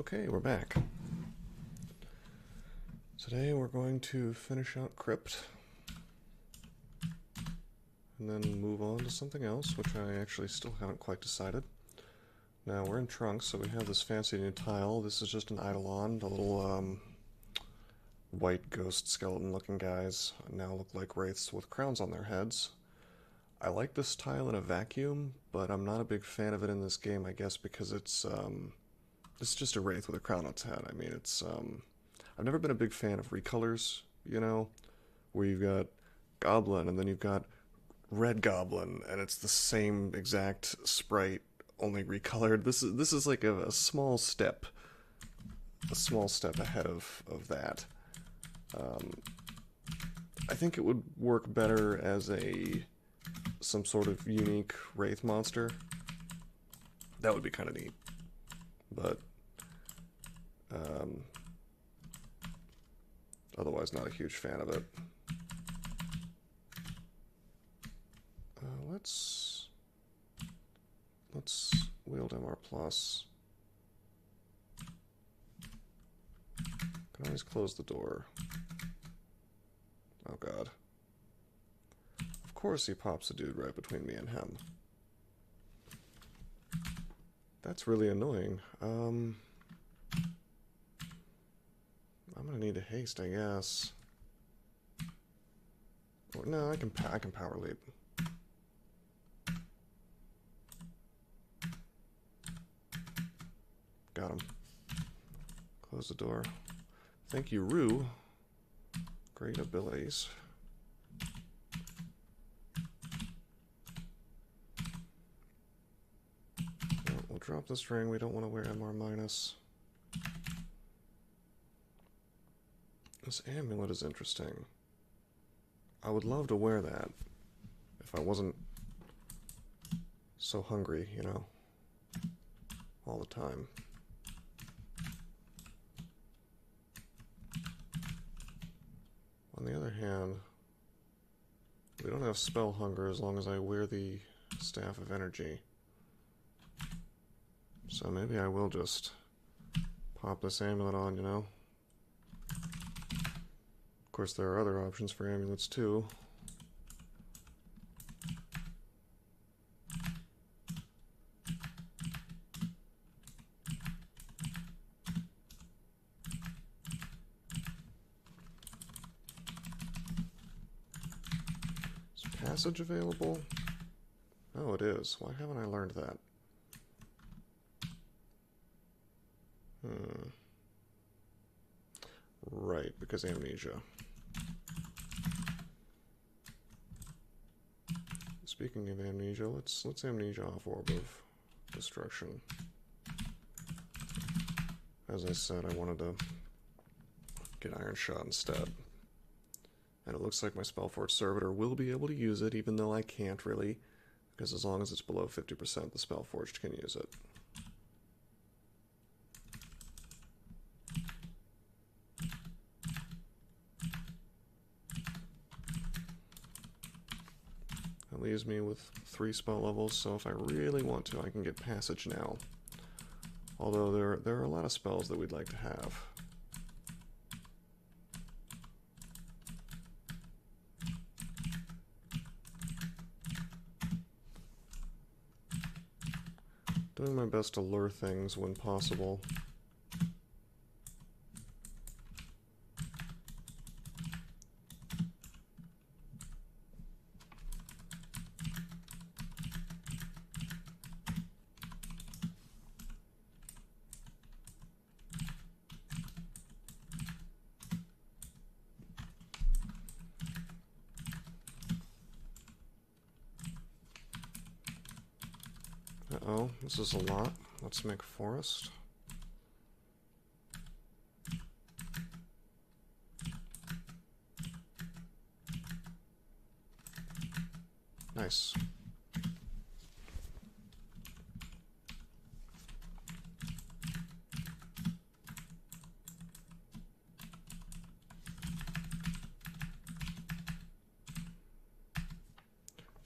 Okay, we're back. Today we're going to finish out Crypt and then move on to something else, which I actually still haven't quite decided. Now we're in Trunks, so we have this fancy new tile. This is just an Eidolon. The little white ghost skeleton looking guys now look like wraiths with crowns on their heads. I like this tile in a vacuum, but I'm not a big fan of it in this game, I guess because it's just a wraith with a crown on its head. I mean, I've never been a big fan of recolors, you know, where you've got Goblin and then you've got Red Goblin, and it's the same exact sprite, only recolored. This is like a small step ahead of that. I think it would work better as some sort of unique wraith monster. That would be kind of neat, but otherwise not a huge fan of it. Let's wield MR+. Can always close the door. Oh god. Of course he pops a dude right between me and him. That's really annoying. I'm gonna need a haste, I guess. Or, no, I can power leap. Got him. Close the door. Thank you, Rue. Great abilities. Well, we'll drop this ring. We don't want to wear MR-. This amulet is interesting. I would love to wear that if I wasn't so hungry, you know, all the time. On the other hand, we don't have spell hunger as long as I wear the Staff of Energy. So maybe I will just pop this amulet on, you know? Of course, there are other options for amulets too. Passage available? Oh, it is. Why haven't I learned that? Right, because amnesia. Speaking of amnesia, let's amnesia off Orb of Destruction. As I said, I wanted to get Iron Shot instead. And it looks like my Spellforge Servitor will be able to use it, even though I can't really, because as long as it's below 50%, the Spellforged can use it. That leaves me with 3 spell levels, so if I really want to, I can get Passage now. Although there are a lot of spells that we'd like to have. Doing my best to lure things when possible. Uh-oh, this is a lot. Let's make forest. Nice.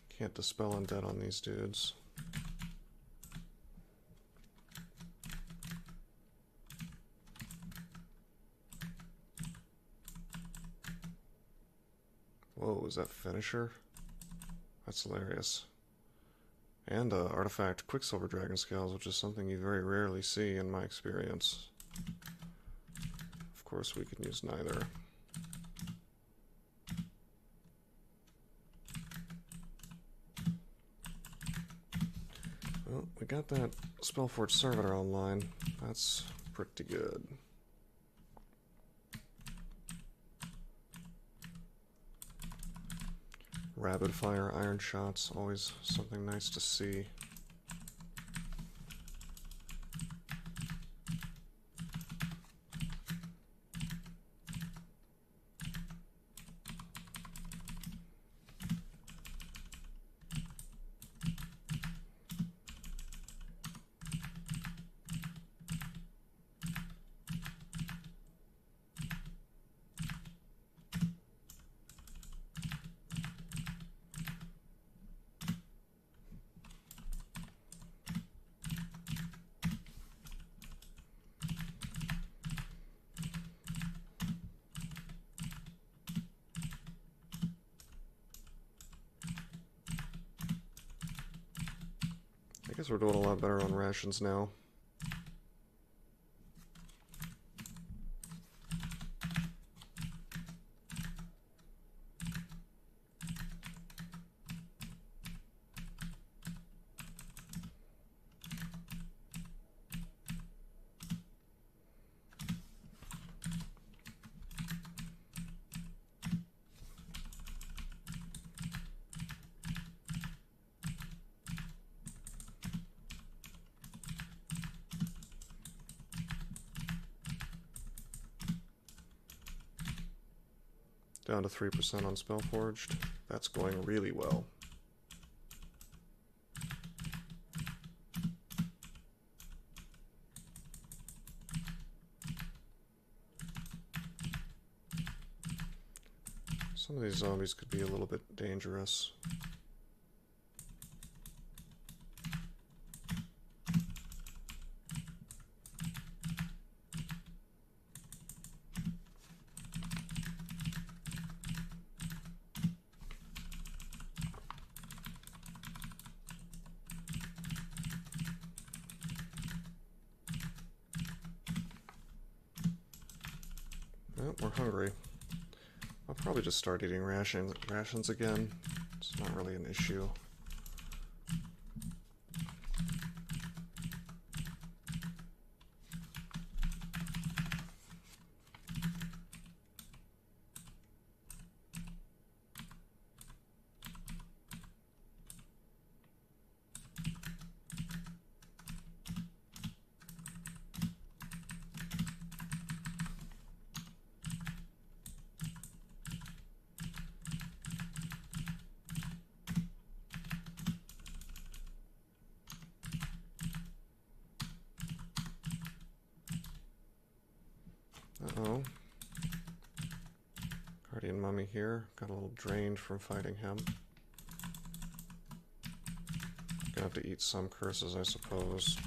Can't dispel undead on these dudes. Whoa, is that finisher? That's hilarious. And artifact Quicksilver Dragon Scales, which is something you very rarely see in my experience. Of course, we can use neither. Well, we got that Spellforge Servitor online. That's pretty good. Rapid fire iron shots, always something nice to see. I guess we're doing a lot better on rations now. Down to 3% on Spellforged. That's going really well. Some of these zombies could be a little bit dangerous. Oh, we're hungry. I'll probably just start eating rations again. It's not really an issue. Uh-oh. Guardian Mummy here. Got a little drained from fighting him. Gonna have to eat some curses, I suppose.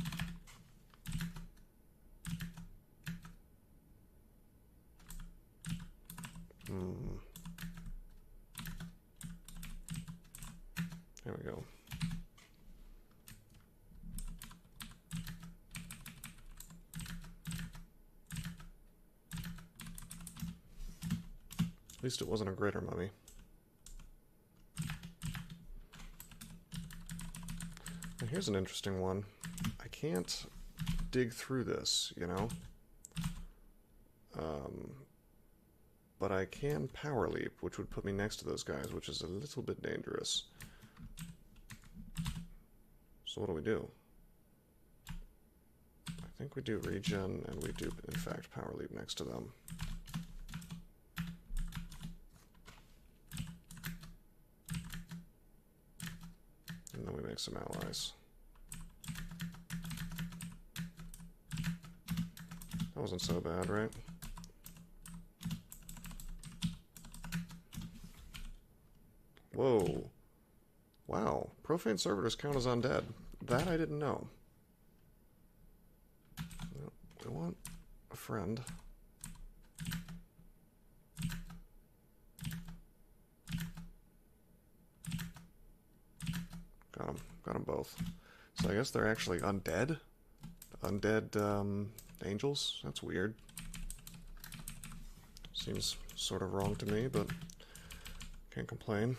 There we go. At least it wasn't a greater mummy. And here's an interesting one. I can't dig through this, you know? But I can power leap, which would put me next to those guys, which is a little bit dangerous. So what do? I think we do regen, and we do, in fact, power leap next to them. And then we make some allies. That wasn't so bad, right? Whoa. Wow. Profane servitors count as undead. That I didn't know. We want a friend. both. So I guess they're actually undead? Undead angels? That's weird. Seems sort of wrong to me, but can't complain.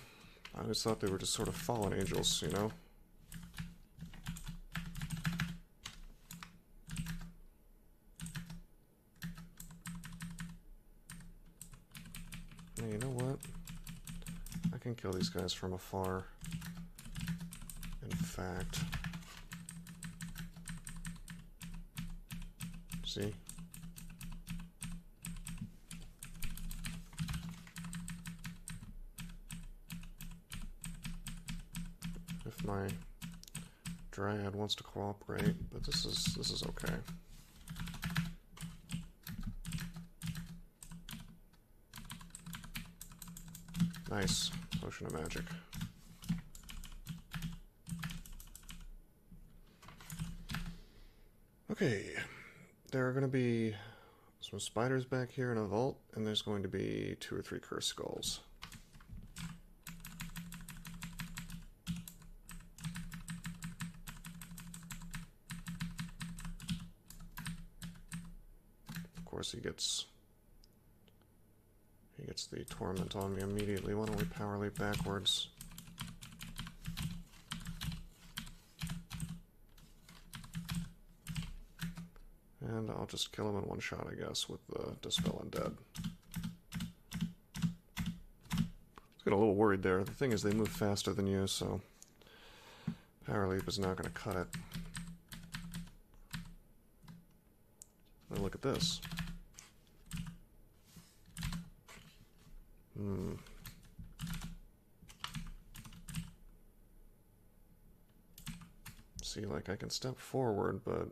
I always thought they were just sort of fallen angels, you know? Hey, you know what? I can kill these guys from afar. In fact. See? If my Dryad wants to cooperate, but this is okay. Nice. Potion of magic. Okay. There are going to be some spiders back here in a vault, and there's going to be 2 or 3 cursed skulls. Of course, he gets the torment on me immediately. Why don't we power leap backwards? And I'll just kill him in one shot, I guess, with the Dispel Undead. I was getting a little worried there. The thing is, they move faster than you, so power leap is not going to cut it. Now look at this. See, like, I can step forward, but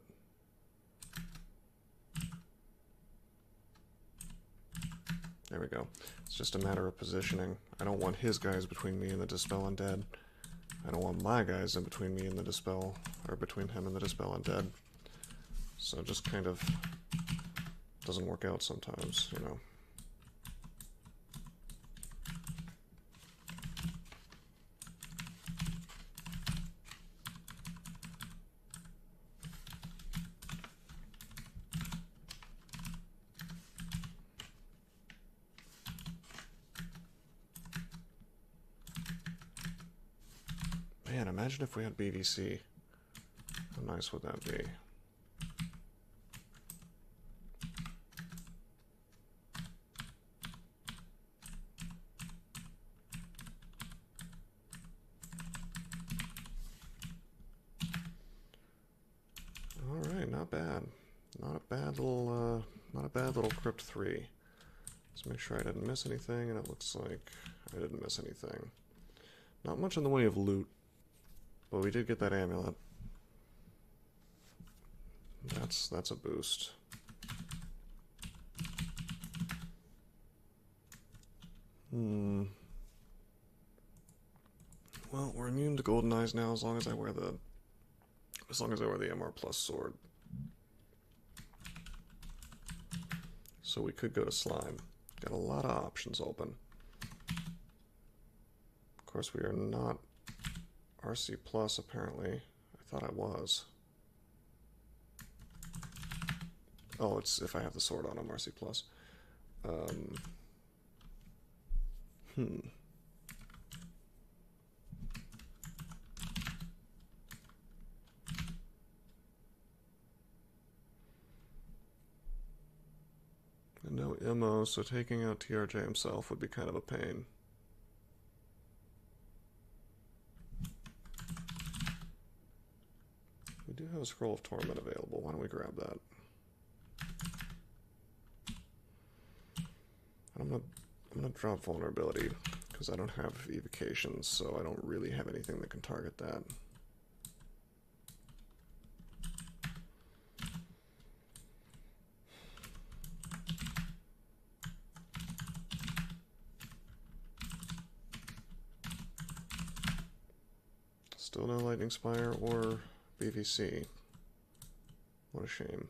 there we go. It's just a matter of positioning. I don't want his guys between me and the Dispel Undead. I don't want my guys in between me and the Dispel, or between him and the Dispel Undead. So it just kind of doesn't work out sometimes, you know. Man, imagine if we had BVC. How nice would that be? Alright, not bad. Not a bad little Crypt 3. Let's make sure I didn't miss anything, and it looks like I didn't miss anything. Not much in the way of loot. But we did get that amulet. That's a boost. Well, we're immune to golden eyes now as long as I wear the MR Plus sword. So we could go to slime. Got a lot of options open. Of course, we are not RC Plus, apparently. I thought I was. Oh, it's if I have the sword on, I'm RC Plus. And no MO, so taking out TRJ himself would be kind of a pain. We do have a Scroll of Torment available. Why don't we grab that? I'm gonna drop Vulnerability because I don't have evocations, so I don't really have anything that can target that. Still no Lightning Spire or BVC. What a shame.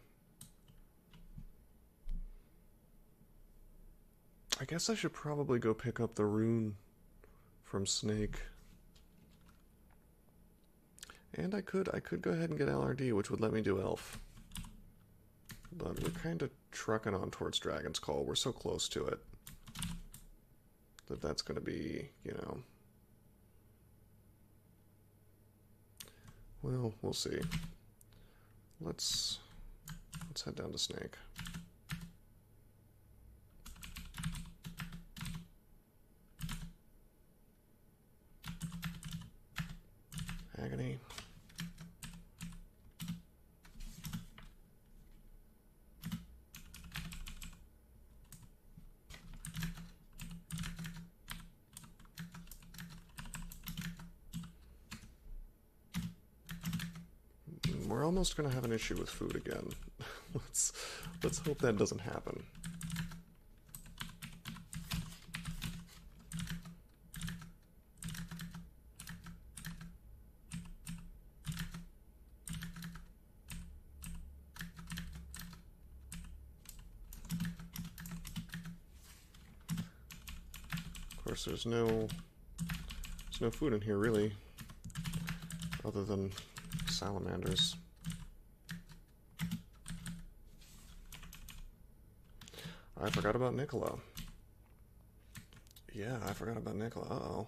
I guess I should probably go pick up the rune from Snake. And I could go ahead and get LRD, which would let me do Elf. But we're kind of trucking on towards Dragon's Call. We're so close to it that that's going to be, you know... Well, we'll see. Let's head down to Snake. Agony. We're almost going to have an issue with food again. let's hope that doesn't happen. Of course, there's no food in here really, other than salamanders. I forgot about Nicola. Yeah, I forgot about Nicola. Uh-oh.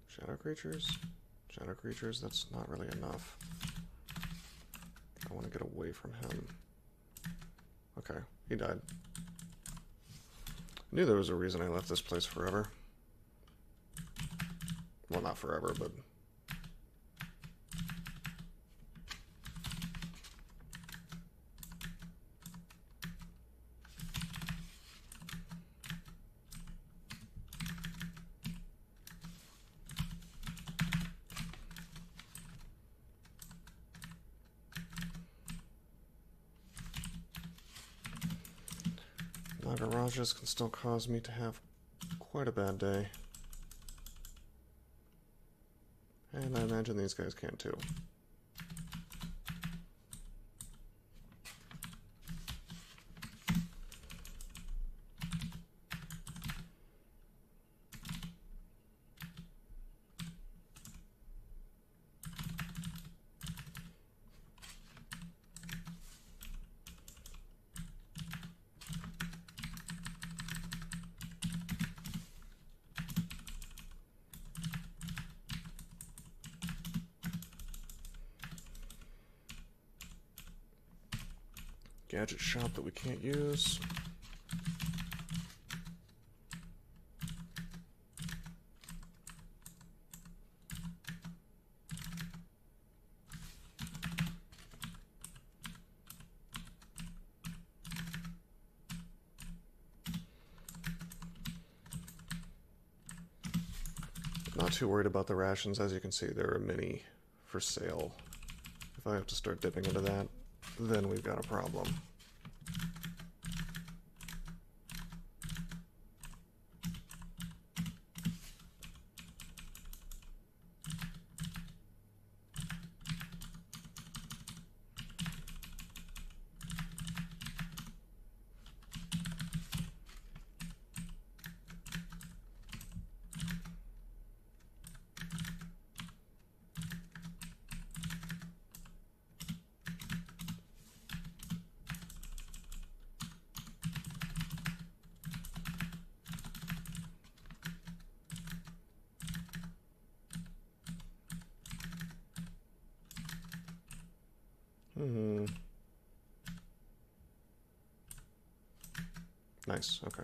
Shadow creatures? Shadow creatures, that's not really enough. I want to get away from him. Okay, he died. Knew there was a reason I left this place forever. Well, not forever, but... Nagarajas can still cause me to have quite a bad day. And I imagine these guys can too. Gadget shop that we can't use. Not too worried about the rations. As you can see, there are many for sale. If I have to start dipping into that, then we've got a problem. Nice, okay.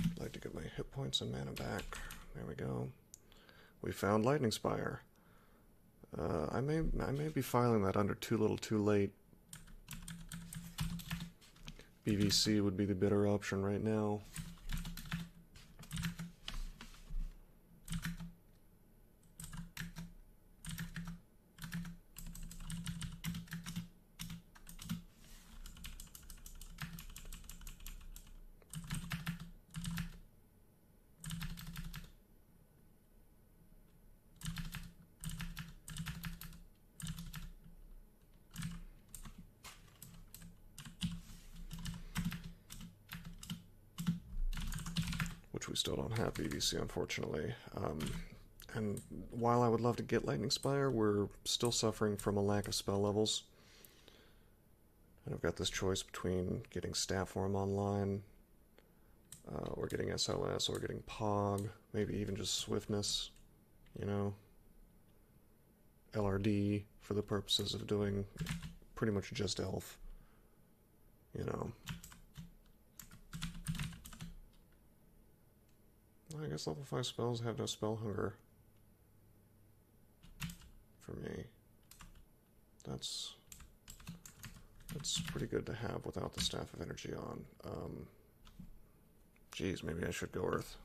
I'd like to get my hit points and mana back. There we go. We found Lightning Spire. I may be filing that under too little too late. BVC would be the better option right now. still don't have BBC, unfortunately. And while I would love to get Lightning Spire, we're still suffering from a lack of spell levels. And I've got this choice between getting Staff Form online, or getting SLS, or getting Pog, maybe even just Swiftness, you know. LRD for the purposes of doing pretty much just Elf, you know. I guess level 5 spells have no spell hunger for me. That's pretty good to have without the Staff of Energy on. Geez, maybe I should go Earth.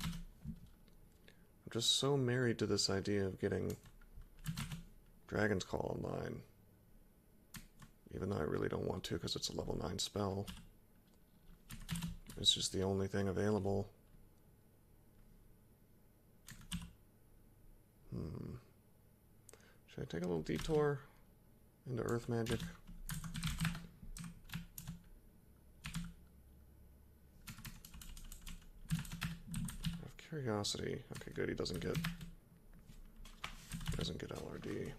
I'm just so married to this idea of getting Dragon's Call online, even though I really don't want to because it's a level 9 spell. It's just the only thing available. Should I take a little detour into Earth Magic? Out of curiosity. Okay, good. He doesn't get LRD.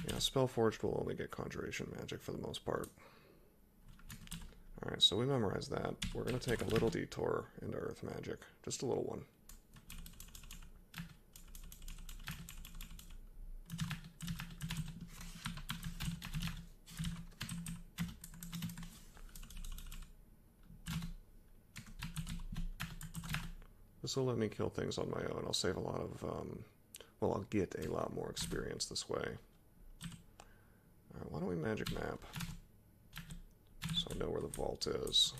Yeah, Spellforged will only get Conjuration Magic for the most part. Alright, so we memorized that. We're going to take a little detour into Earth Magic. Just a little one. This will let me kill things on my own. I'll save a lot of, well, I'll get a lot more experience this way. Alright, why don't we magic map? So I know where the vault is.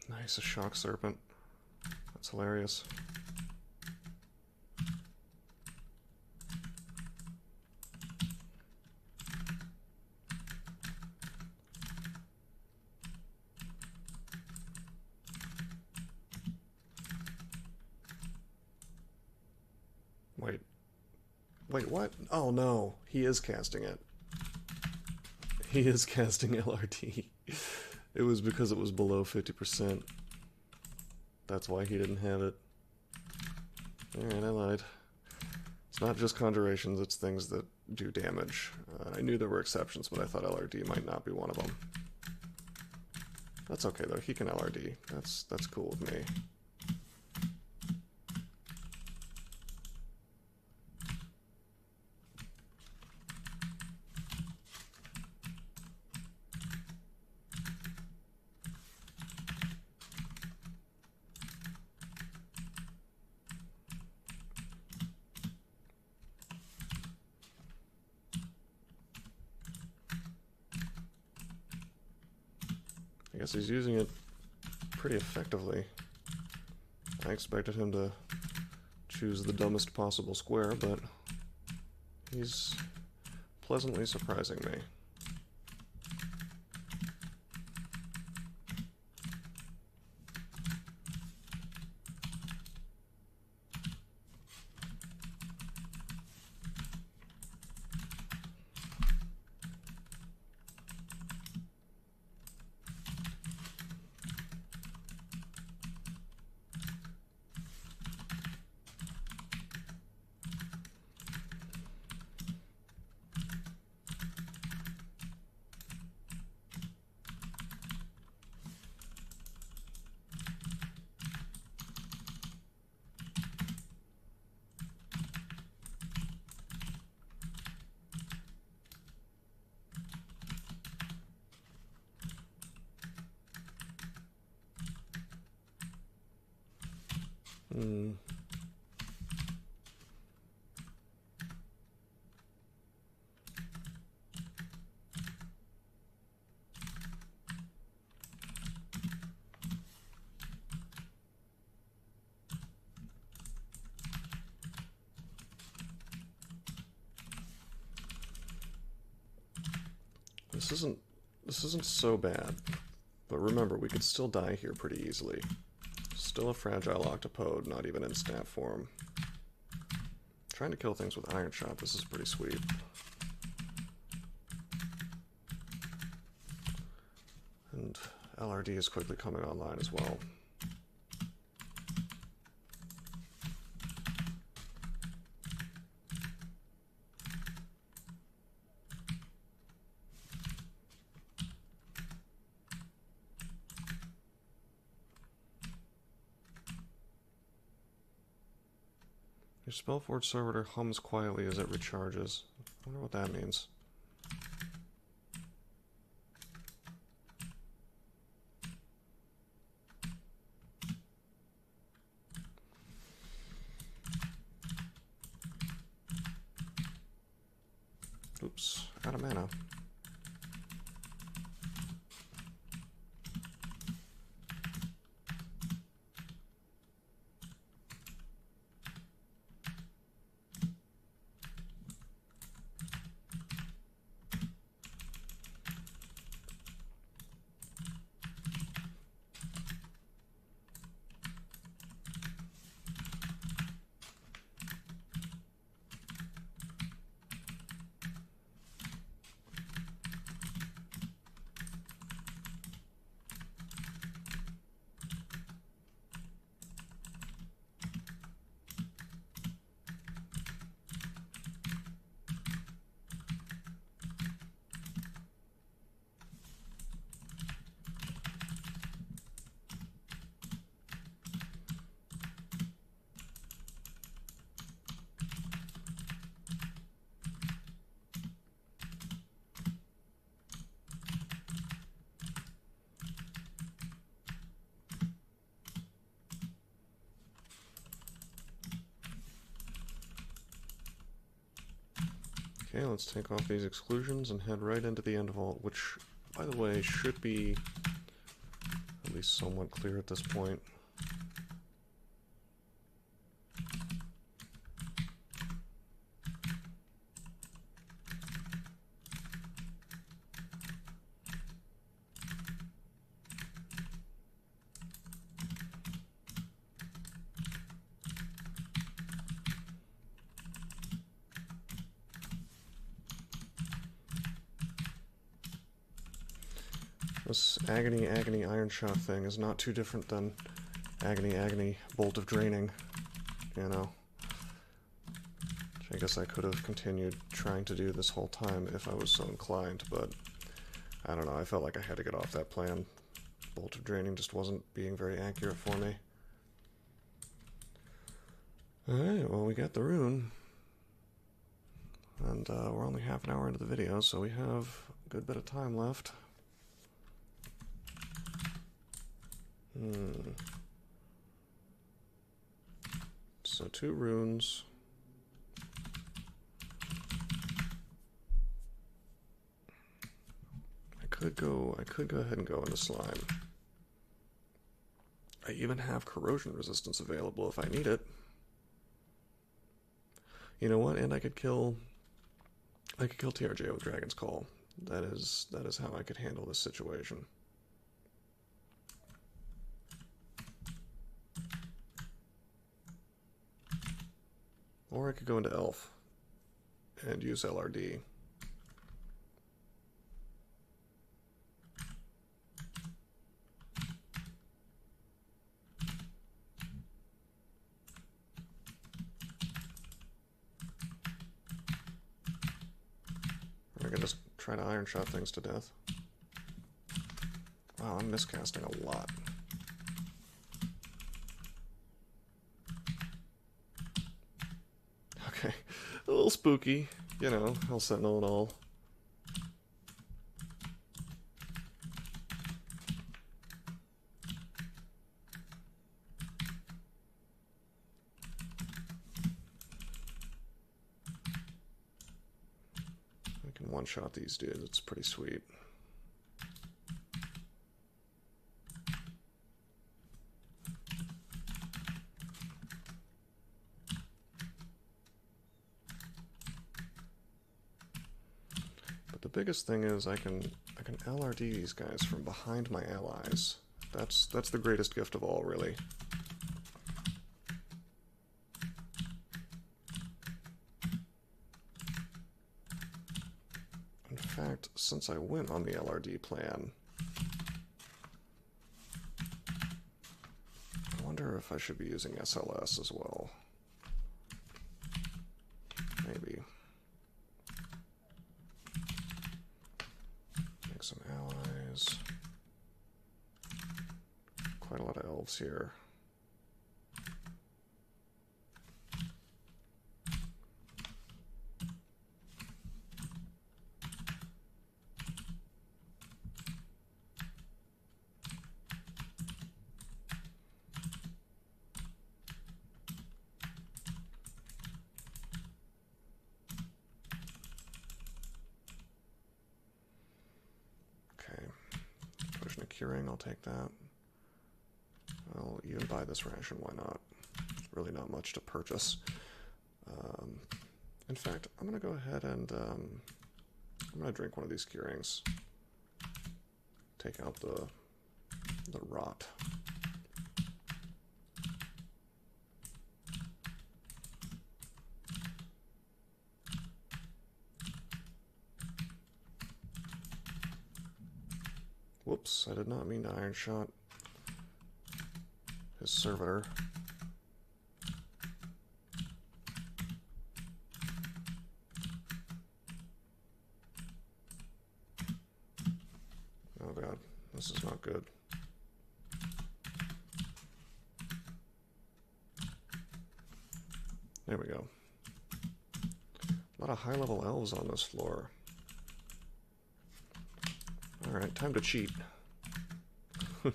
Nice, a shock serpent. That's hilarious. Wait, what? Oh no, he is casting it. He is casting LRD. It was because it was below 50%. That's why he didn't have it. Alright, I lied. It's not just conjurations, it's things that do damage. I knew there were exceptions, but I thought LRD might not be one of them. That's okay though, he can LRD. That's cool with me. I guess he's using it pretty effectively. I expected him to choose the dumbest possible square, but he's pleasantly surprising me. This isn't so bad. But remember, we could still die here pretty easily. Still a fragile octopode, not even in stat form. Trying to kill things with Iron Shot, this is pretty sweet. And LRD is quickly coming online as well. Your Spellforge servitor hums quietly as it recharges. I wonder what that means. Oops, out of mana. Okay, let's take off these exclusions and head right into the end vault, which, by the way, should be at least somewhat clear at this point. This Agony Iron Shot thing is not too different than Agony Bolt of Draining, you know. Which I guess I could have continued trying to do this whole time if I was so inclined, but I don't know, I felt like I had to get off that plan. Bolt of Draining just wasn't being very accurate for me. Alright, well, we got the rune. And we're only half an hour into the video, so we have a good bit of time left. So 2 runes. I could go ahead and go into slime. I even have corrosion resistance available if I need it. You know what? And I could kill TRJ with Dragon's Call. That is how I could handle this situation. Or I could go into Elf and use LRD. Or I could just try to Iron Shot things to death. Wow, I'm miscasting a lot. Okay, a little spooky, you know, Hell Sentinel and all. I can one-shot these dudes, it's pretty sweet. biggest thing is I can LRD these guys from behind my allies. That's the greatest gift of all, really. In fact, since I went on the LRD plan, I wonder if I should be using SLS as well. Maybe. Make some allies. Quite a lot of elves here. Curing, I'll take that. I'll even buy this ration, why not? Really not much to purchase. In fact, I'm going to go ahead and I'm going to drink one of these curings. Take out the rot. Whoops, I did not mean to iron shot his servitor. Oh god, this is not good. There we go. A lot of high-level elves on this floor. Alright, time to cheat. We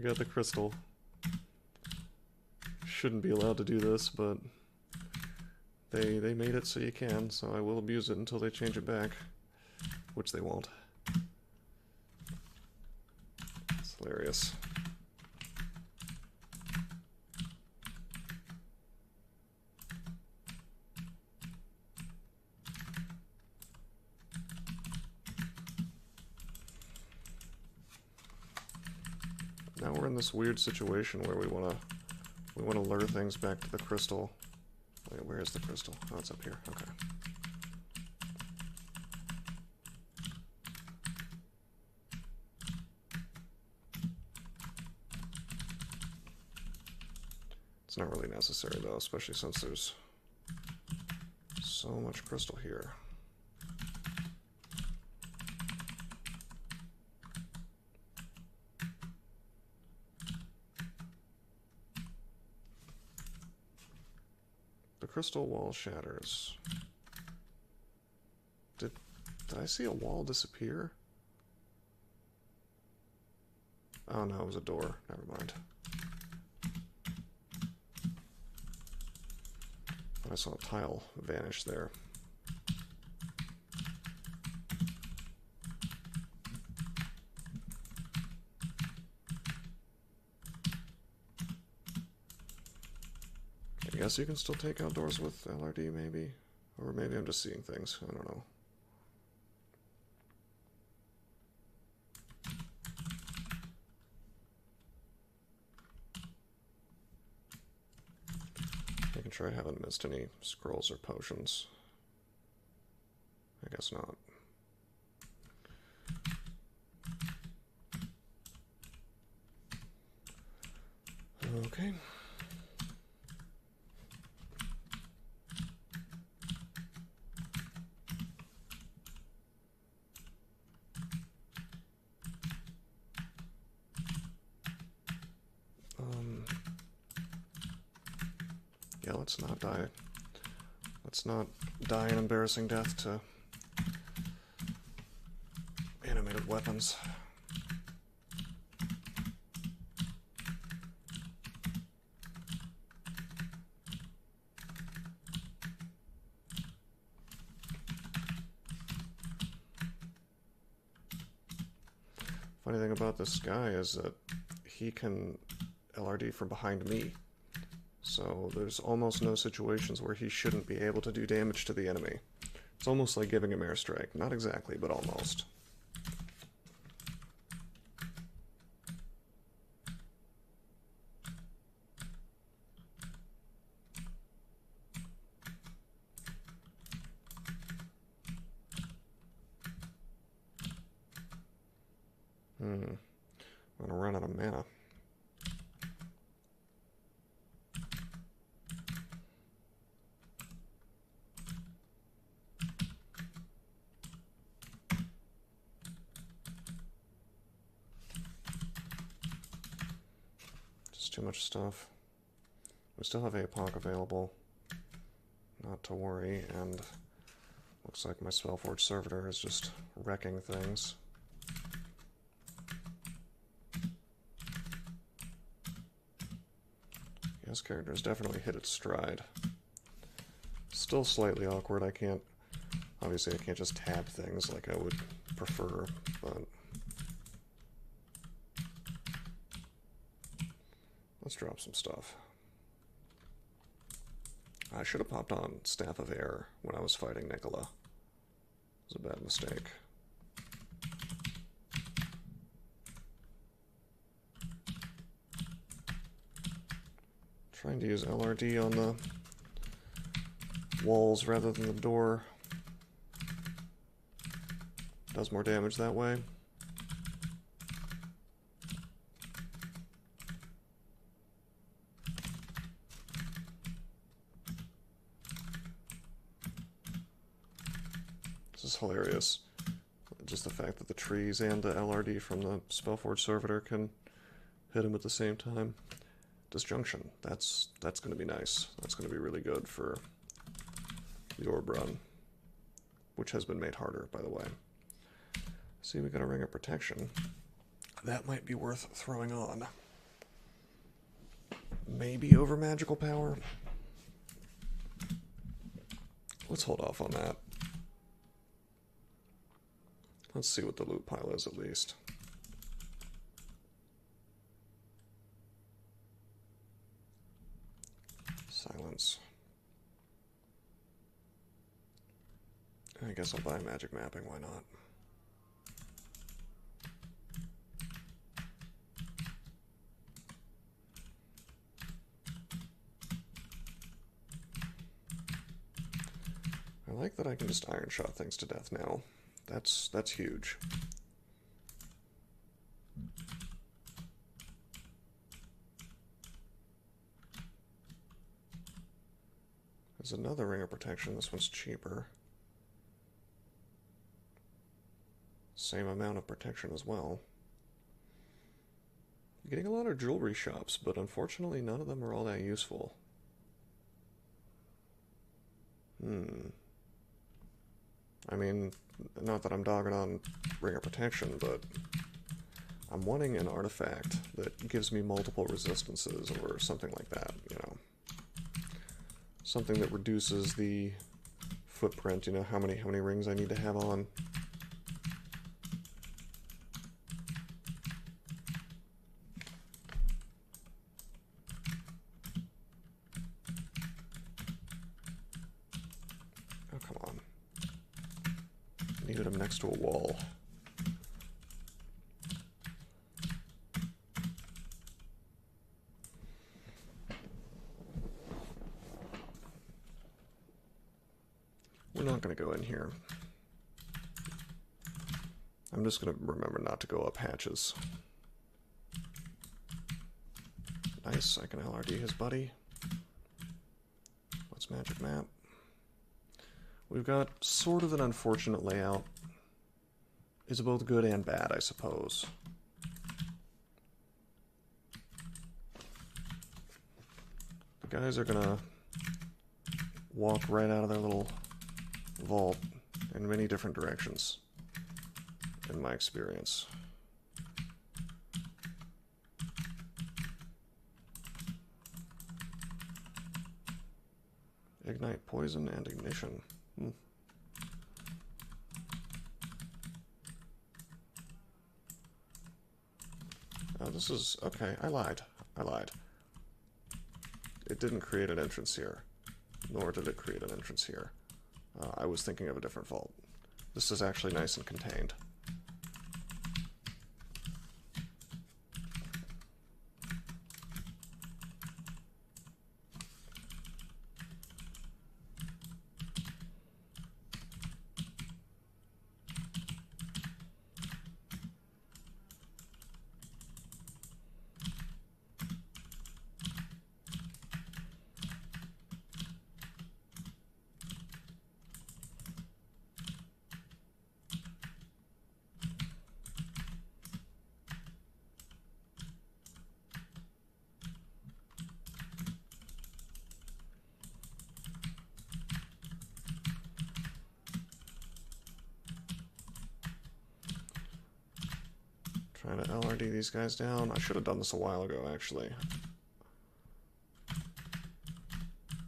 got the crystal. Shouldn't be allowed to do this, but they made it so you can, so I will abuse it until they change it back. Which they won't. It's hilarious. Now we're in this weird situation where we wanna lure things back to the crystal. Wait, where is the crystal? Oh, it's up here. Okay. It's not really necessary though, especially since there's so much crystal here. Crystal wall shatters. Did I see a wall disappear? Oh no, it was a door. Never mind. I saw a tile vanish there. I guess you can still take outdoors with LRD, maybe? Or maybe I'm just seeing things. I don't know. Making sure I haven't missed any scrolls or potions. I guess not. Okay. Yeah, let's not die. Let's not die an embarrassing death to animated weapons. Funny thing about this guy is that he can LRD from behind me. So there's almost no situations where he shouldn't be able to do damage to the enemy. It's almost like giving him airstrike. Not exactly, but almost. I'm gonna run out of mana. Just too much stuff. We still have OpCk available. Not to worry, and looks like my Spellforge servitor is just wrecking things. This character has definitely hit its stride. Still slightly awkward. Obviously I can't just tab things like I would prefer, but let's drop some stuff. I should have popped on Staff of Air when I was fighting Nicola. It was a bad mistake. Trying to use LRD on the walls rather than the door. Does more damage that way. This is hilarious. Just the fact that the trees and the LRD from the Spellforge servitor can hit him at the same time. Disjunction. That's going to be nice. That's going to be really good for the orb run, which has been made harder, by the way. See, we got a Ring of Protection. That might be worth throwing on. Maybe over Magical Power. Let's hold off on that. Let's see what the loot pile is at least. Silence. I guess I'll buy magic mapping, why not? I like that I can just iron shot things to death now. That's huge. There's another Ring of Protection. This one's cheaper. Same amount of protection as well. Getting a lot of jewelry shops, but unfortunately none of them are all that useful. I mean, not that I'm dogging on Ring of Protection, but I'm wanting an artifact that gives me multiple resistances or something like that, you know. Something that reduces the footprint, you know, how many rings I need to have on. Oh, come on. Needed him next to a wall. We're not going to go in here. I'm just going to remember not to go up hatches. Nice, I can LRD his buddy. Let's magic map. We've got sort of an unfortunate layout. It's both good and bad, I suppose. The guys are going to walk right out of their little vault in many different directions, in my experience. Ignite, poison, and ignition. Oh, this is... okay, I lied. it didn't create an entrance here, nor did it create an entrance here. I was thinking of a different vault. This is actually nice and contained. Trying to LRD these guys down. I should have done this a while ago, actually.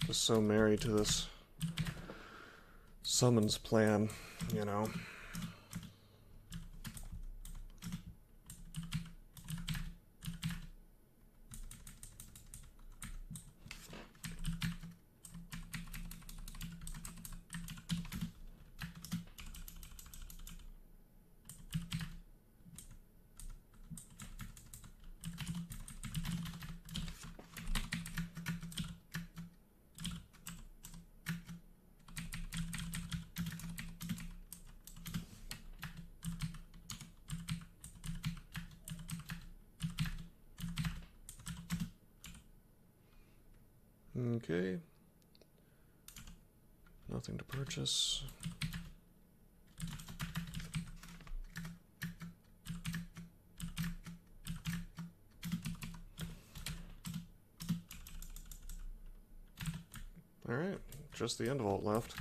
Just so married to this summons plan, you know. Okay. Nothing to purchase. Alright, just the end vault left.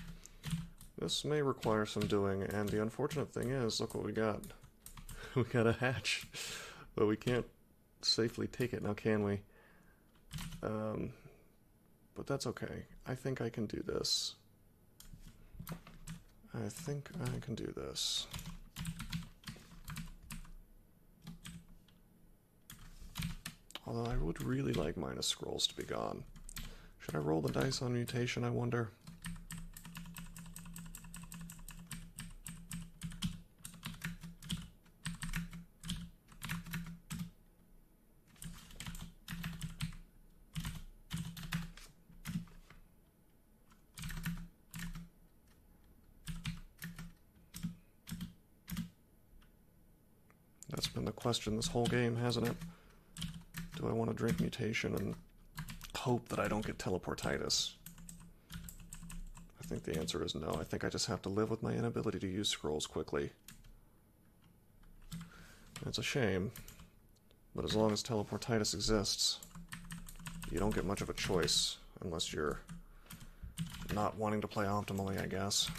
This may require some doing, and the unfortunate thing is, look what we got. We got a hatch, but we can't safely take it now, can we? But that's okay. I think I can do this. I think I can do this. Although I would really like minus scrolls to be gone. Should I roll the dice on mutation, I wonder? That's been the question this whole game, hasn't it? Do I want to drink mutation and hope that I don't get teleportitis? I think the answer is no. I think I just have to live with my inability to use scrolls quickly. It's a shame, but as long as teleportitis exists, you don't get much of a choice unless you're not wanting to play optimally, I guess.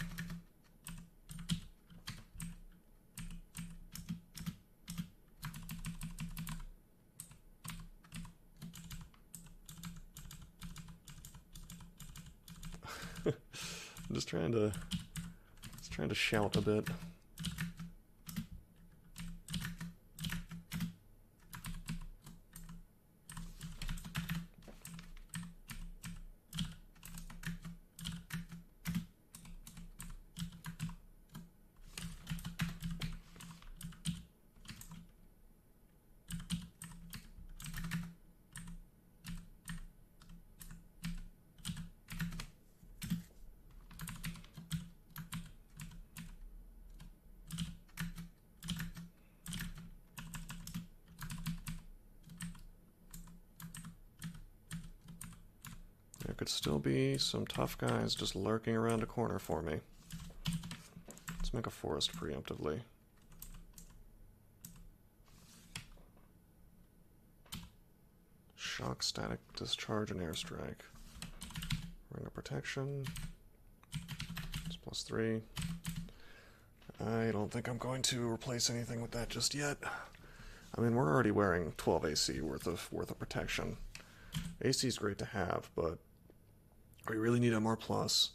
I'm just trying to shout a bit. There could still be some tough guys just lurking around a corner for me. Let's make a forest preemptively. Shock, static, discharge, and airstrike. Ring of protection. It's +3. I don't think I'm going to replace anything with that just yet. I mean, we're already wearing 12 AC worth of protection. AC is great to have, but we really need MR+.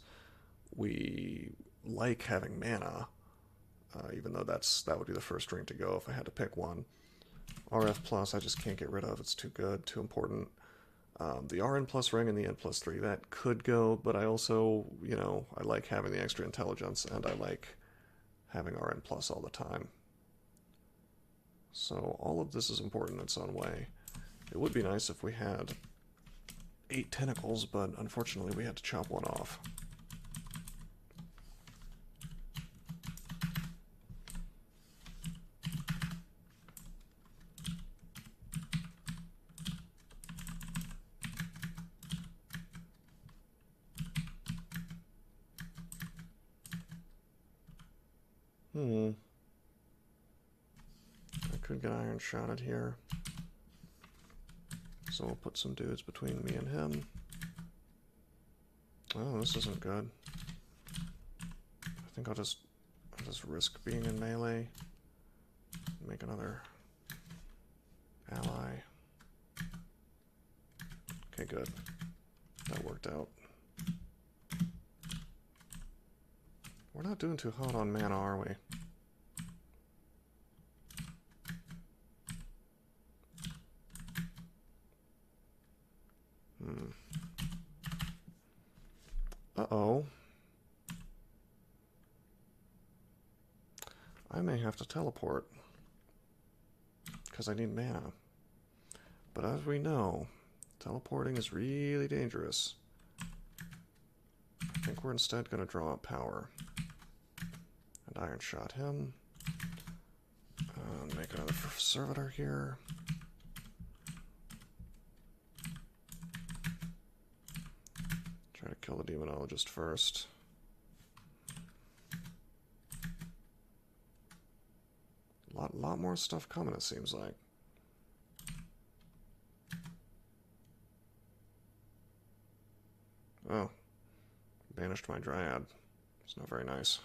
We like having mana, even though that would be the first ring to go if I had to pick one. RF+, I just can't get rid of. It's too good, too important. The RN plus ring and the N plus 3, that could go, but I also, you know, I like having the extra intelligence, and I like having RN plus all the time. So all of this is important in its own way. It would be nice if we had 8 tentacles, but unfortunately we had to chop one off. I could get iron shotted here. So we'll put some dudes between me and him. Oh, this isn't good. I think I'll just risk being in melee. Make another ally. Okay, good. That worked out. We're not doing too hot on mana, are we? Uh-oh. I may have to teleport, because I need mana. But as we know, teleporting is really dangerous. I think we're instead going to draw up power. And iron shot him. Make another servitor here. Try to kill the demonologist first. Lot more stuff coming, it seems like. Oh. Banished my dryad. It's not very nice.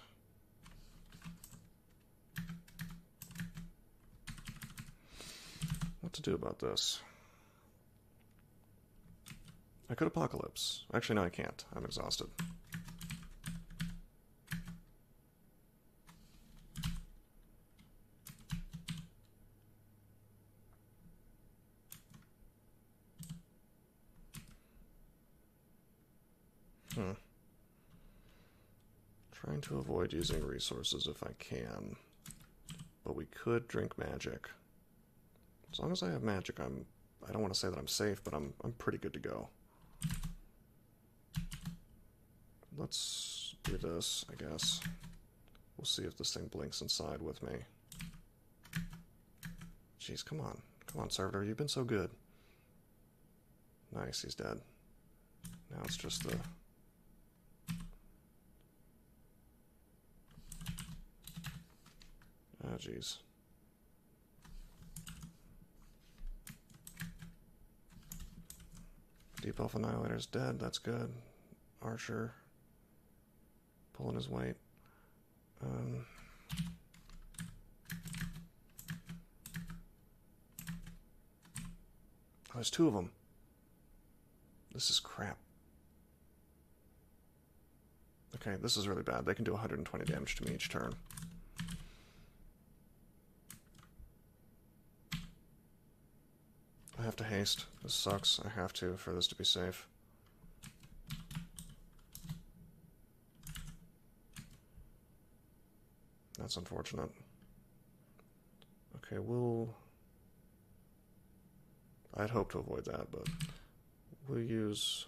What to do about this? I could apocalypse. Actually, no, I can't. I'm exhausted. Trying to avoid using resources if I can. But we could drink magic. As long as I have magic, I don't want to say that I'm safe, but I'm pretty good to go. Let's do this, I guess. We'll see if this thing blinks inside with me. Jeez, come on. Come on, servitor, you've been so good. Nice, he's dead. Now it's just the... Oh, jeez. Deep Elf Annihilator's dead, that's good. Archer. Pulling his weight. Oh, there's 2 of them. This is crap. Okay, this is really bad. They can do 120 damage to me each turn. I have to haste. This sucks. I have to for this to be safe. That's unfortunate. Okay, I'd hope to avoid that, but we'll use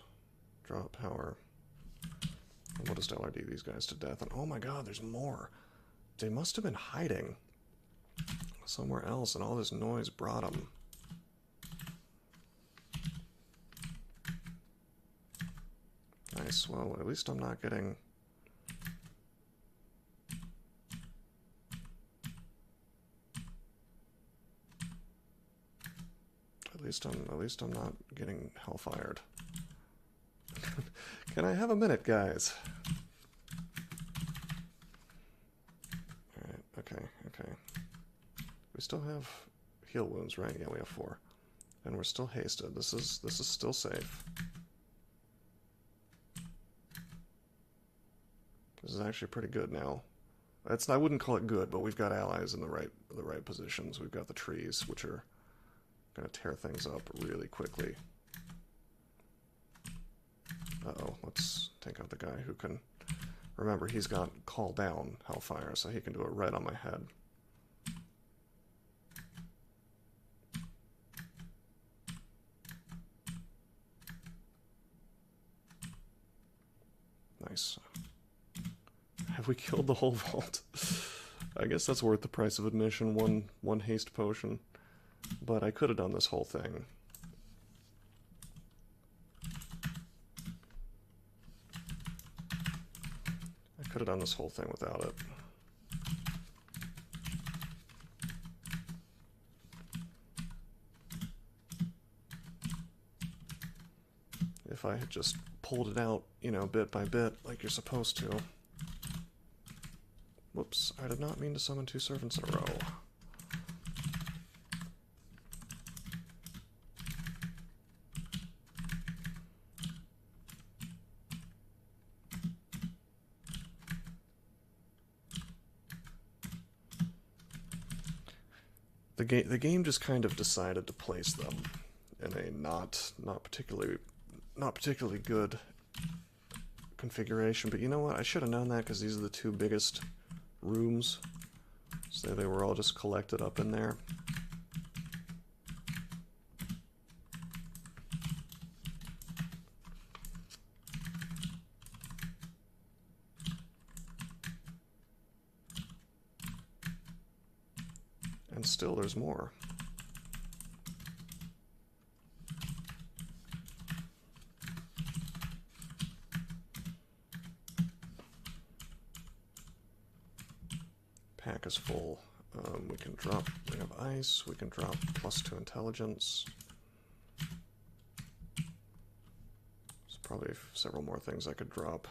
drop power. And we'll just LRD these guys to death. And oh my god, there's more. They must have been hiding somewhere else, and all this noise brought them. Nice. Well, at least I'm not getting... At least I'm not getting hellfired. Can I have a minute, guys? Alright, okay. We still have heal wounds, right? Yeah, we have 4. And we're still hasted. This is still safe. This is actually pretty good now. I wouldn't call it good, but we've got allies in the right positions. We've got the trees, which are going to tear things up really quickly. Uh-oh, let's take out the guy who can... Remember, he's got call down Hellfire, so he can do it right on my head. Nice. Have we killed the whole vault? I guess that's worth the price of admission, one haste potion. But I could have done this whole thing. Could have done this whole thing without it. If I had just pulled it out, you know, bit by bit, like you're supposed to. Whoops, I did not mean to summon 2 servants in a row. The game just kind of decided to place them in a not particularly good configuration. But you know what? I should have known that because these are the 2 biggest rooms, so they were all just collected up in there. And still there's more. Pack is full. We can drop, we have ice, we can drop +2 intelligence. There's probably several more things I could drop.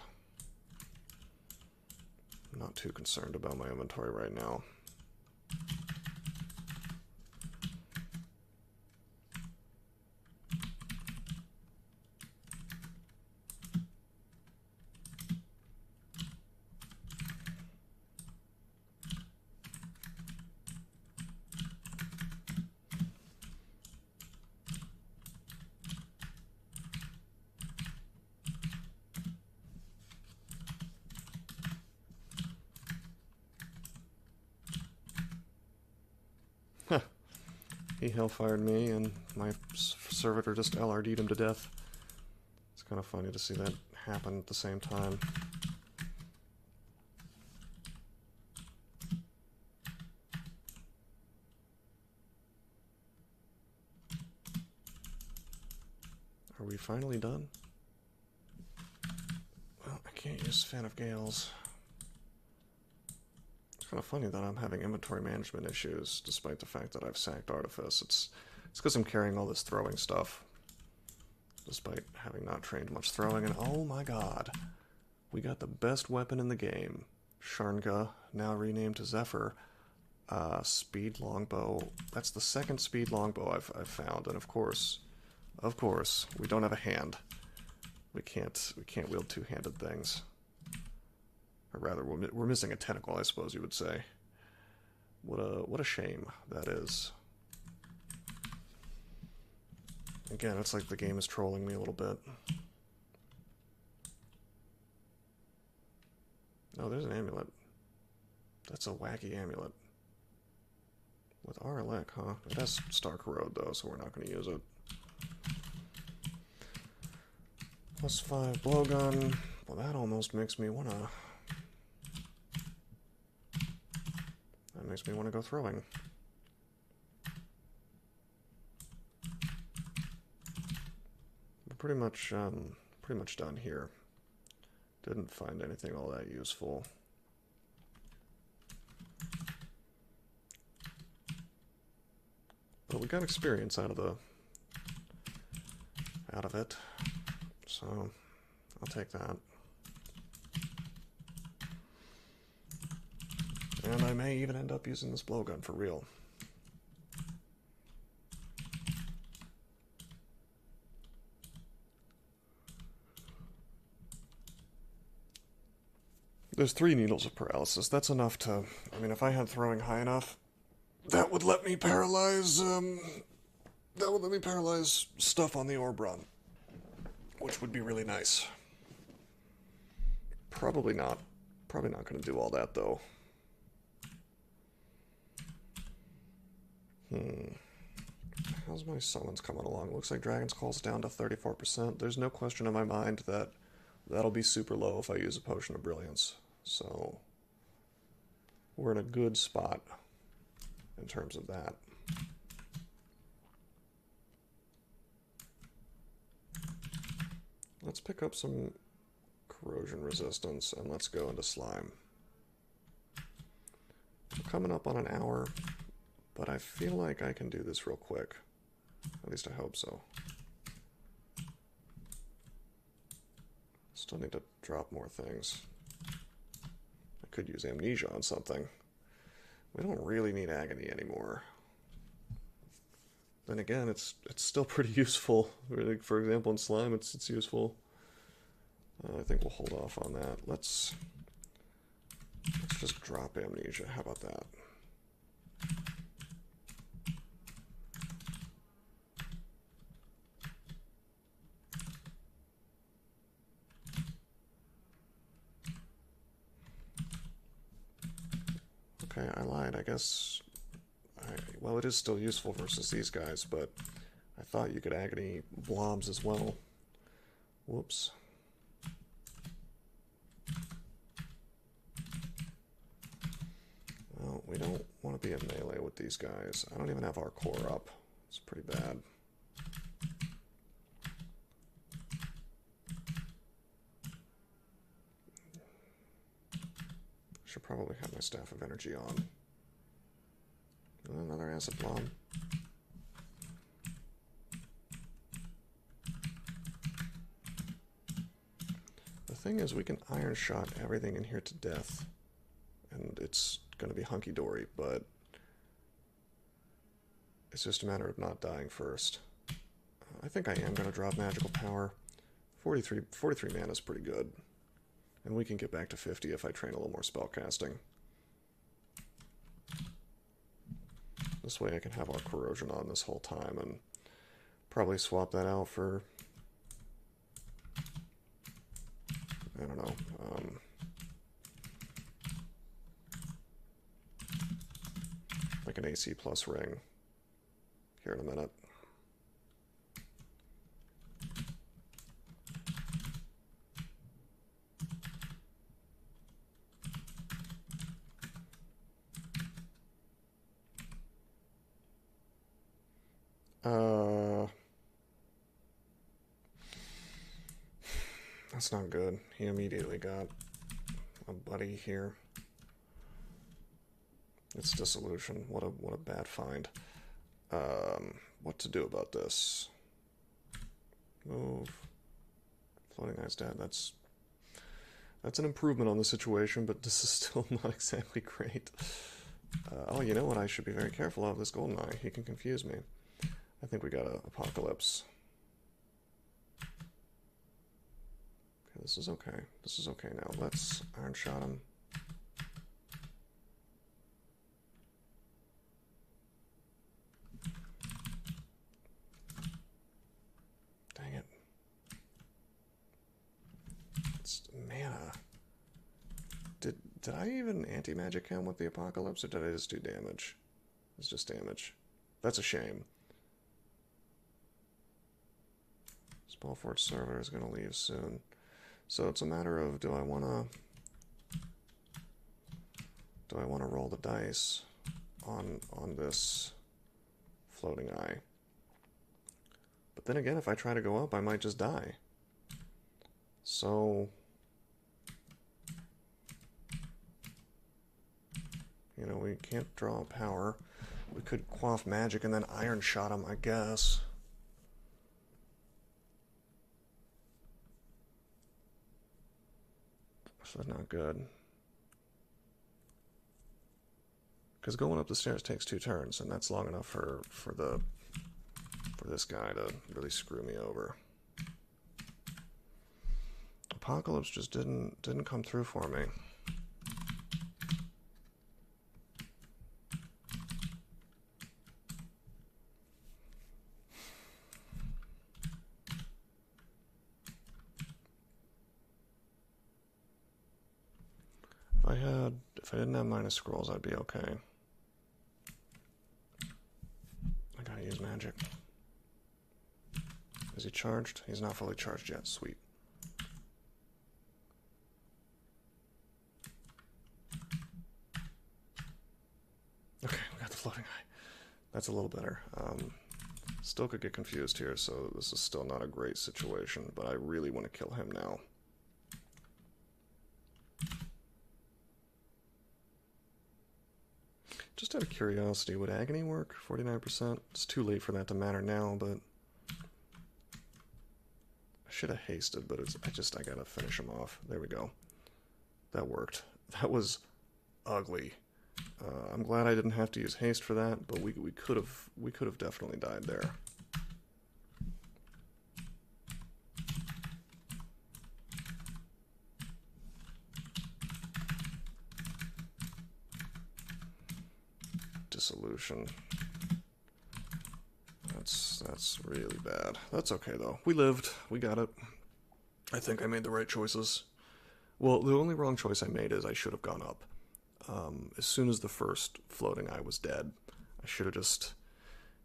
I'm not too concerned about my inventory right now. He hellfired me, and my servitor just LRD'd him to death. It's kind of funny to see that happen at the same time. Are we finally done? Well, I can't use Fan of Gales. It's kind of funny that I'm having inventory management issues, despite the fact that I've sacked Artifice. It's because I'm carrying all this throwing stuff, despite having not trained much throwing. And oh my god, we got the best weapon in the game. Sharnga, now renamed to Zephyr. Speed longbow. That's the 2nd speed longbow I've found, and of course, we don't have a hand. We can't wield 2-handed things. Or rather, we're missing a tentacle, I suppose you would say. What a shame that is. Again, it's like the game is trolling me a little bit. Oh, there's an amulet. That's a wacky amulet. With RLEC, huh? It has Star Corrode, though, so we're not going to use it. +5 blowgun. Well, that almost makes me want to... That makes me want to go throwing. We're pretty much done here. Didn't find anything all that useful. But we got experience out of it. So I'll take that. And I may even end up using this blowgun for real. There's 3 needles of paralysis. That's enough to... I mean, if I had throwing high enough, that would let me paralyze... that would let me paralyze stuff on the orb run, which would be really nice. Probably not. Probably not going to do all that, though. How's my summons coming along? Looks like Dragon's Call's down to 34%. There's no question in my mind that that'll be super low if I use a Potion of Brilliance. So we're in a good spot in terms of that. Let's pick up some corrosion resistance and let's go into slime. We're coming up on an hour, but I feel like I can do this real quick. At least I hope so. Still need to drop more things. I could use amnesia on something. We don't really need agony anymore. Then again, it's still pretty useful. For example, in slime, it's useful. I think we'll hold off on that. Let's just drop amnesia. How about that? Okay, I lied. I guess... well, it is still useful versus these guys, but I thought you could agony blobs as well. Whoops. Well, we don't want to be in melee with these guys. I don't even have our core up. It's pretty bad. Should probably have my Staff of Energy on. Another acid blob. The thing is, we can iron shot everything in here to death, and it's going to be hunky-dory, but it's just a matter of not dying first. I think I am going to drop magical power. 43 mana is pretty good, and we can get back to 50 if I train a little more spellcasting. This way I can have our corrosion on this whole time and probably swap that out for, I don't know, like an AC plus ring here in a minute. That's not good. He immediately got a buddy here. It's dissolution. What a bad find. What to do about this? Move. Floating Eye's dead. That's an improvement on the situation, but this is still not exactly great. Oh, you know what I should be very careful of? This Golden Eye. He can confuse me. I think we got an Apocalypse. Okay, this is okay. This is okay now. Let's Iron Shot him. Dang it. It's mana. Did I even anti-magic him with the Apocalypse, or did I just do damage? It's just damage. That's a shame. Spellforge server is going to leave soon. So it's a matter of, do I want to roll the dice on this Floating Eye? But then again, if I try to go up, I might just die. So, you know, we can't draw power. We could quaff magic and then Iron Shot him, I guess. So not good. Because going up the stairs takes 2 turns, and that's long enough for this guy to really screw me over. Apocalypse just didn't come through for me. If I didn't have minus scrolls, I'd be okay. I gotta use magic. Is he charged? He's not fully charged yet. Sweet. Okay, we got the floating eye. That's a little better. Still could get confused here, so this is still not a great situation, but I really want to kill him now. Just out of curiosity, would Agony work? 49%? It's too late for that to matter now, but I should have hasted, but I gotta finish him off. There we go. That worked. That was ugly. I'm glad I didn't have to use haste for that, but we could have definitely died there. Dissolution. That's really bad. That's okay though. We lived. We got it. I think I made the right choices. Well, the only wrong choice I made is I should have gone up. As soon as the first floating eye was dead, I should have just,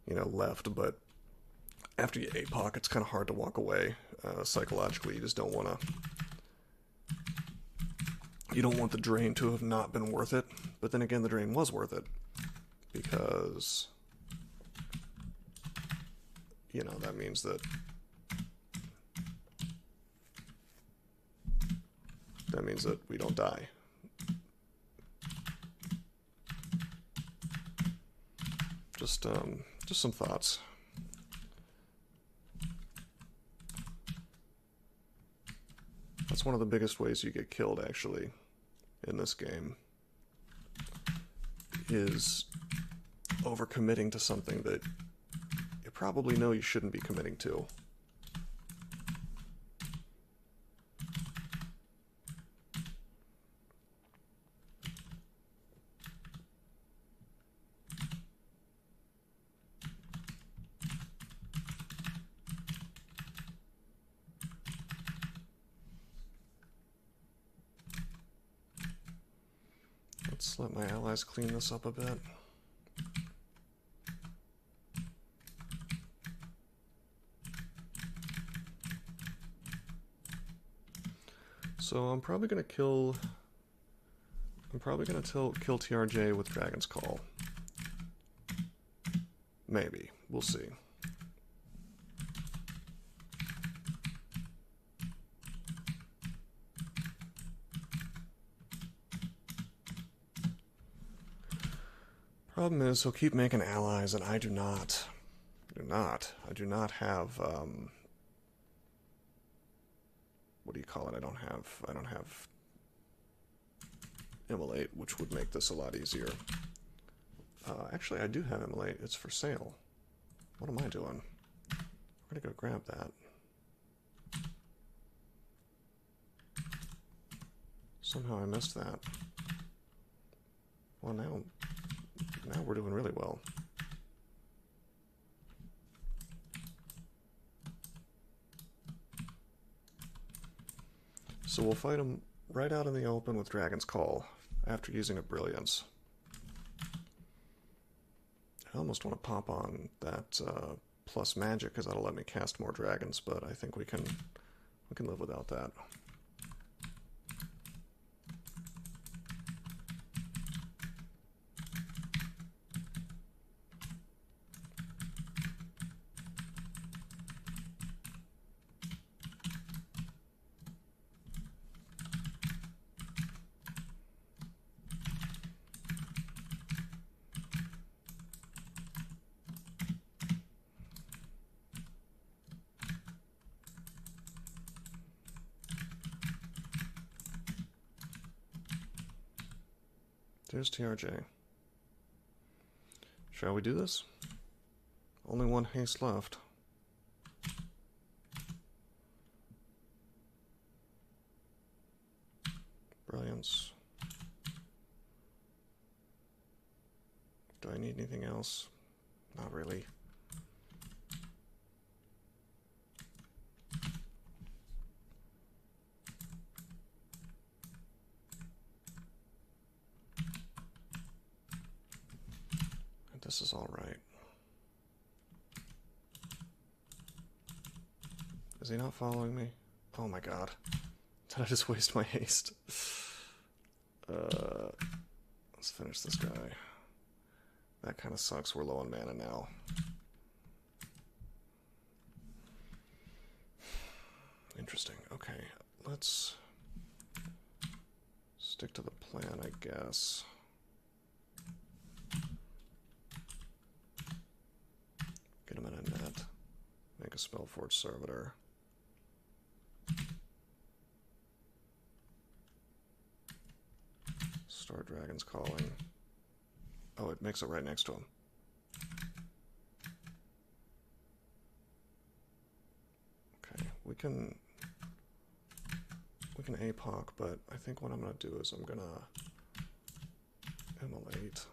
left. But after you APOC, it's kind of hard to walk away. Psychologically, you just don't want to. You don't want the drain to have not been worth it. But then again, the drain was worth it because, that means that we don't die. Just some thoughts. That's one of the biggest ways you get killed, actually, in this game, is overcommitting to something that you probably know you shouldn't be committing to. Let's let my allies clean this up a bit. So I'm probably gonna kill TRJ with Dragon's Call. Maybe. We'll see. Problem is, he'll keep making allies, and I do not have, what do you call it? I don't have Immolate, which would make this a lot easier. Actually, I do have Immolate. It's for sale. What am I doing? We're gonna go grab that. Somehow I missed that. Well, now we're doing really well. So we'll fight him right out in the open with Dragon's Call after using a Brilliance. I almost want to pop on that plus magic because that'll let me cast more dragons, but I think we can live without that. There's TRJ. Shall we do this? Only one haste left. Brilliance. Do I need anything else? Not really. This is all right. Is he not following me? Oh my god. Did I just waste my haste? Let's finish this guy. That kind of sucks. We're low on mana now. Interesting. Okay, let's stick to the plan, I guess. Get him in a net. Make a Spellforge Servitor. Start Dragon's Calling. Oh, it makes it right next to him. Okay, we can APOC, but I think what I'm gonna do is I'm gonna immolate.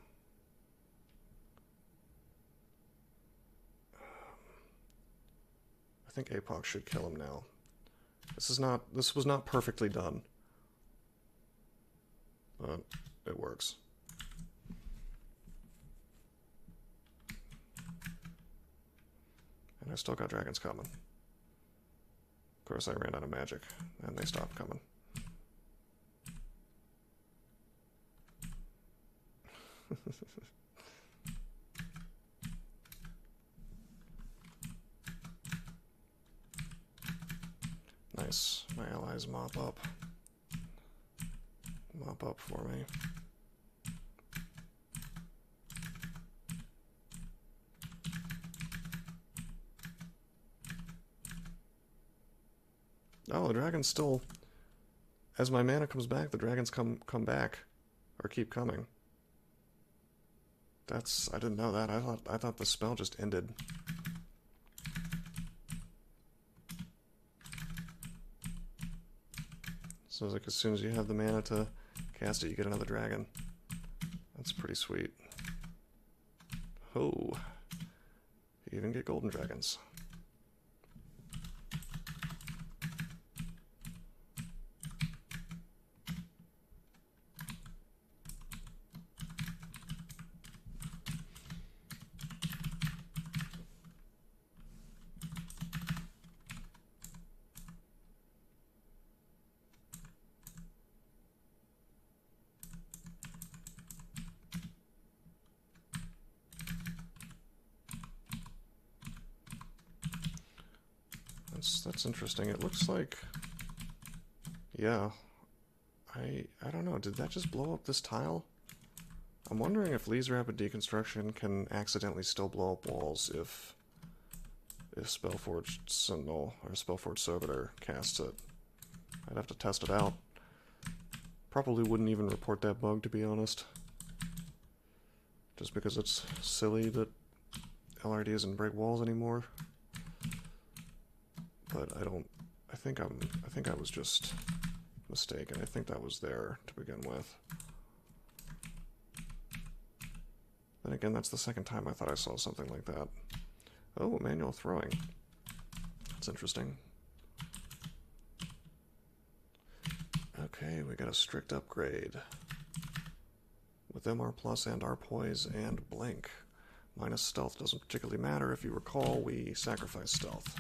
I think APOC should kill him now. This was not perfectly done, but it works. And I still got dragons coming. Of course, I ran out of magic, and they stopped coming. Nice. My allies mop up. Mop up for me. Oh, the dragons still... As my mana comes back, the dragons come back. Or keep coming. That's... I didn't know that. I thought the spell just ended. So it's like as soon as you have the mana to cast it, you get another dragon. That's pretty sweet. Oh. You even get golden dragons. That's interesting. It looks like... Yeah. I don't know. Did that just blow up this tile? I'm wondering if Lee's Rapid Deconstruction can accidentally still blow up walls if Spellforged Sentinel or Spellforged Servitor casts it. I'd have to test it out. Probably wouldn't even report that bug, to be honest. Just because it's silly that LRD doesn't break walls anymore. But I think I was just mistaken. I think that was there to begin with. Then again, that's the second time I thought I saw something like that. Oh, manual throwing. That's interesting. Okay, we got a strict upgrade. With MR Plus and our Poise and Blink. Minus stealth doesn't particularly matter. If you recall, we sacrifice stealth.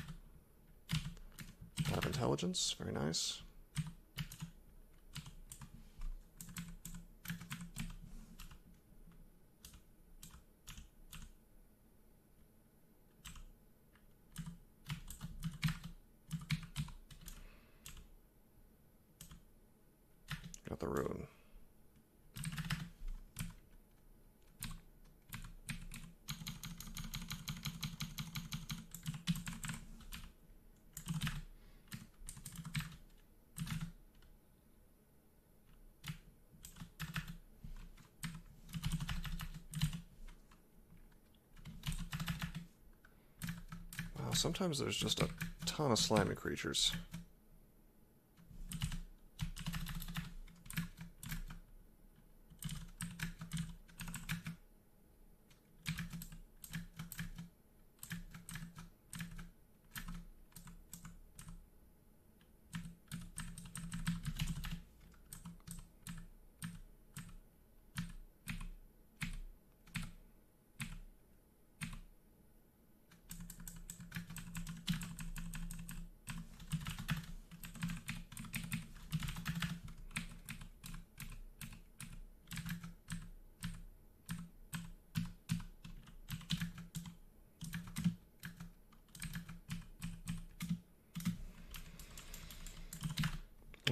Have intelligence, very nice. Got the rune. Sometimes there's just a ton of slimy creatures.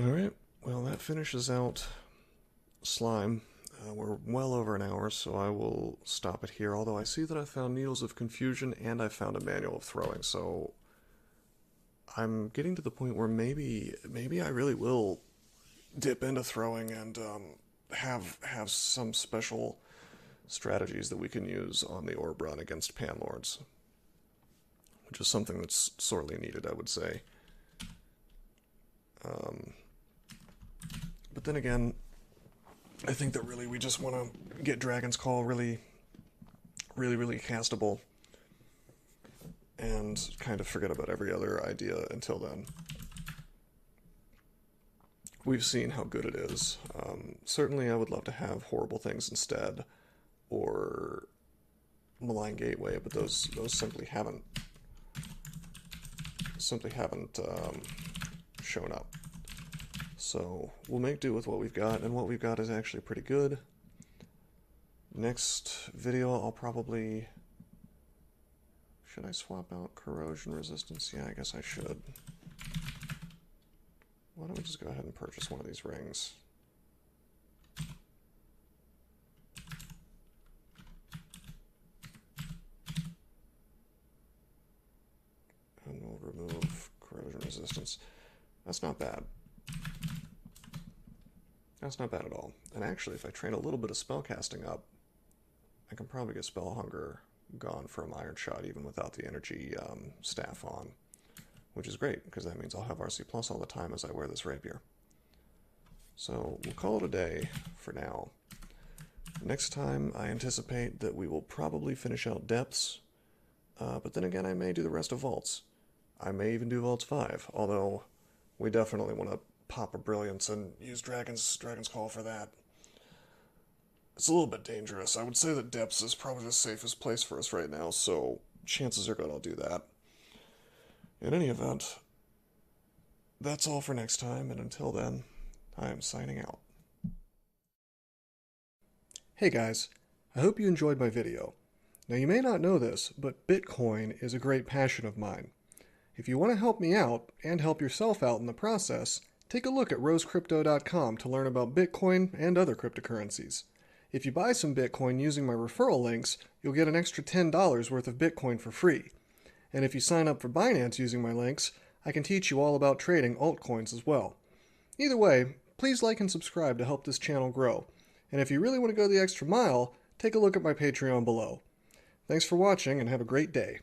Alright, well that finishes out slime. We're well over an hour, so I will stop it here, although I see that I found Needles of Confusion and I found a manual of throwing, so I'm getting to the point where maybe I really will dip into throwing and have some special strategies that we can use on the orb run against Panlords, which is something that's sorely needed, I would say. But then again, I think that really we just want to get Dragon's Call really castable and kind of forget about every other idea until then. We've seen how good it is. Certainly I would love to have Horrible Things instead, or Malign Gateway, but those simply haven't shown up. So we'll make do with what we've got, and what we've got is actually pretty good. Next video I'll probably... Should I swap out corrosion resistance? Yeah, I guess I should. Why don't we just go ahead and purchase one of these rings? And we'll remove corrosion resistance. That's not bad. That's not bad at all. And actually, if I train a little bit of spellcasting up, I can probably get Spell Hunger gone from Iron Shot even without the energy staff on, which is great, because that means I'll have RC Plus all the time as I wear this rapier. So we'll call it a day for now. Next time, I anticipate that we will probably finish out Depths, but then again, I may do the rest of Vaults. I may even do Vaults 5, although we definitely want to pop a Brilliance and use Dragon's Call for that. It's a little bit dangerous. I would say that Depths is probably the safest place for us right now, so chances are good I'll do that. In any event, that's all for next time, and until then, I am signing out. Hey guys, I hope you enjoyed my video. Now you may not know this, but Bitcoin is a great passion of mine. If you want to help me out, and help yourself out in the process, take a look at rosecrypto.com to learn about Bitcoin and other cryptocurrencies. If you buy some Bitcoin using my referral links, you'll get an extra $10 worth of Bitcoin for free. And if you sign up for Binance using my links, I can teach you all about trading altcoins as well. Either way, please like and subscribe to help this channel grow. And if you really want to go the extra mile, take a look at my Patreon below. Thanks for watching and have a great day.